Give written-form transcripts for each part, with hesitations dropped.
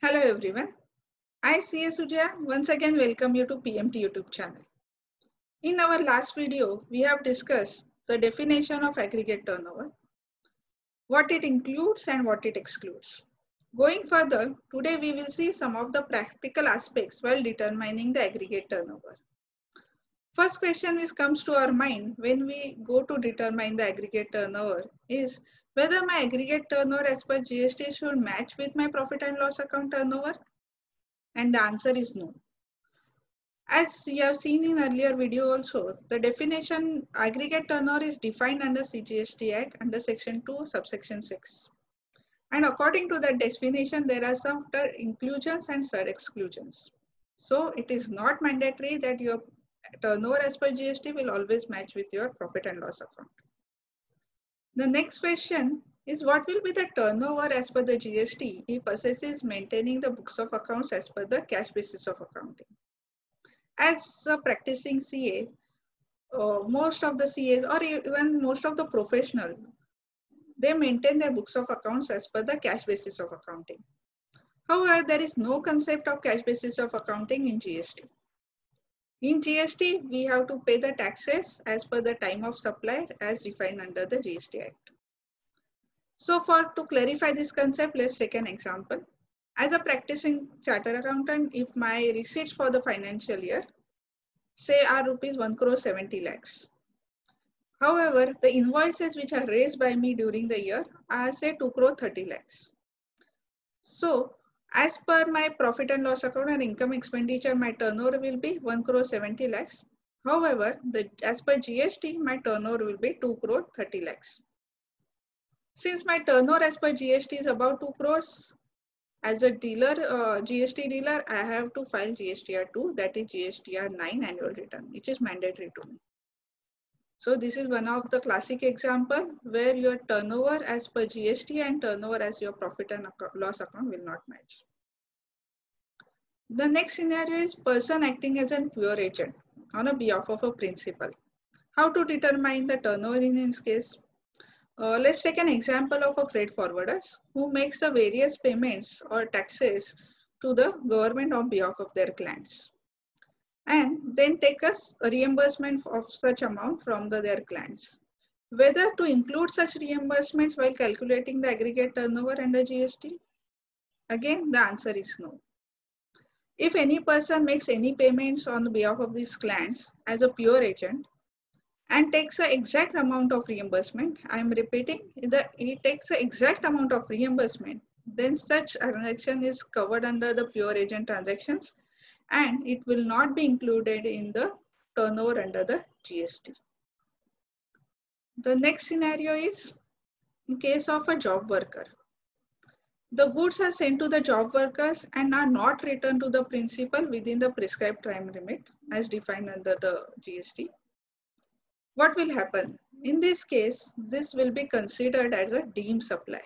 Hello everyone, I C.A. Sujaya once again welcome you to PMT YouTube channel. In our last video, we have discussed the definition of aggregate turnover, what it includes and what it excludes. Going further, today we will see some of the practical aspects while determining the aggregate turnover. First question which comes to our mind when we go to determine the aggregate turnover is whether my aggregate turnover as per GST should match with my profit and loss account turnover, and the answer is no. As you have seen in earlier video also, the definition aggregate turnover is defined under CGST Act under section 2 subsection 6. And according to that definition, there are some inclusions and certain exclusions. So it is not mandatory that your turnover as per GST will always match with your profit and loss account. The next question is what will be the turnover as per the GST if assessee is maintaining the books of accounts as per the cash basis of accounting. As a practicing CA, most of the CAs or even most of the professionals, they maintain their books of accounts as per the cash basis of accounting. However, there is no concept of cash basis of accounting in GST. In GST, we have to pay the taxes as per the time of supply as defined under the GST Act. So to clarify this concept, let's take an example. As a practicing chartered accountant, if my receipts for the financial year say are rupees 1 crore 70 lakhs. However, the invoices which are raised by me during the year are say 2 crore 30 lakhs. So as per my profit and loss account and income expenditure, my turnover will be 1 crore 70 lakhs. However, as per GST, my turnover will be 2 crore 30 lakhs. Since my turnover as per GST is about 2 crores, as a dealer, GST dealer, I have to file GSTR 2, that is GSTR 9 annual return, which is mandatory to me. So this is one of the classic example where your turnover as per GST and turnover as your profit and loss account will not match. The next scenario is person acting as a pure agent on a behalf of a principal. How to determine the turnover in this case? Let's take an example of a freight forwarder who makes the various payments or taxes to the government on behalf of their clients, and then take a reimbursement of such amount from their clients. Whether to include such reimbursements while calculating the aggregate turnover under GST? Again, the answer is no. If any person makes any payments on behalf of these clients as a pure agent, and takes the exact amount of reimbursement, I am repeating, he takes the exact amount of reimbursement, then such transaction is covered under the pure agent transactions and it will not be included in the turnover under the GST. The next scenario is in case of a job worker. The goods are sent to the job workers and are not returned to the principal within the prescribed time limit as defined under the GST. What will happen? In this case, this will be considered as a deemed supply.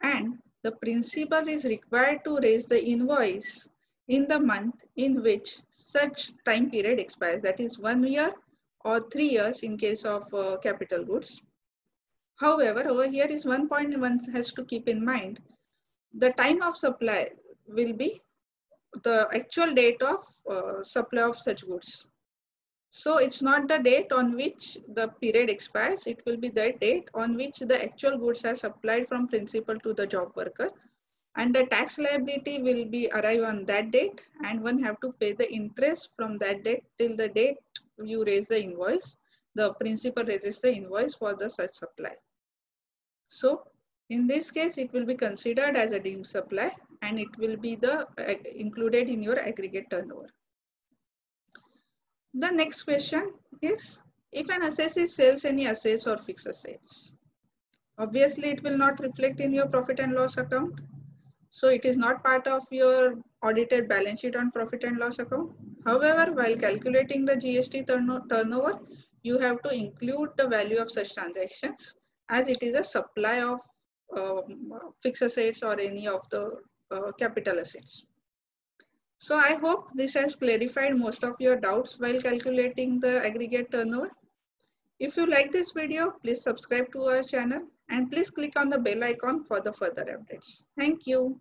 And the principal is required to raise the invoice in the month in which such time period expires. That is 1 year or 3 years in case of capital goods. However, over here is one point one has to keep in mind. The time of supply will be the actual date of supply of such goods. So it's not the date on which the period expires, it will be the date on which the actual goods are supplied from principal to the job worker, and the tax liability will be arrive on that date, and one have to pay the interest from that date till the date you raise the invoice. The principal raises the invoice for the such supply. So in this case, it will be considered as a deemed supply and it will be included in your aggregate turnover. The next question is, if an assessee sells any assets or fixed assets, obviously it will not reflect in your profit and loss account. So it is not part of your audited balance sheet on profit and loss account. However, while calculating the GST turnover, you have to include the value of such transactions as it is a supply of fixed assets or any of the capital assets. So I hope this has clarified most of your doubts while calculating the aggregate turnover. If you like this video, please subscribe to our channel and please click on the bell icon for the further updates. Thank you.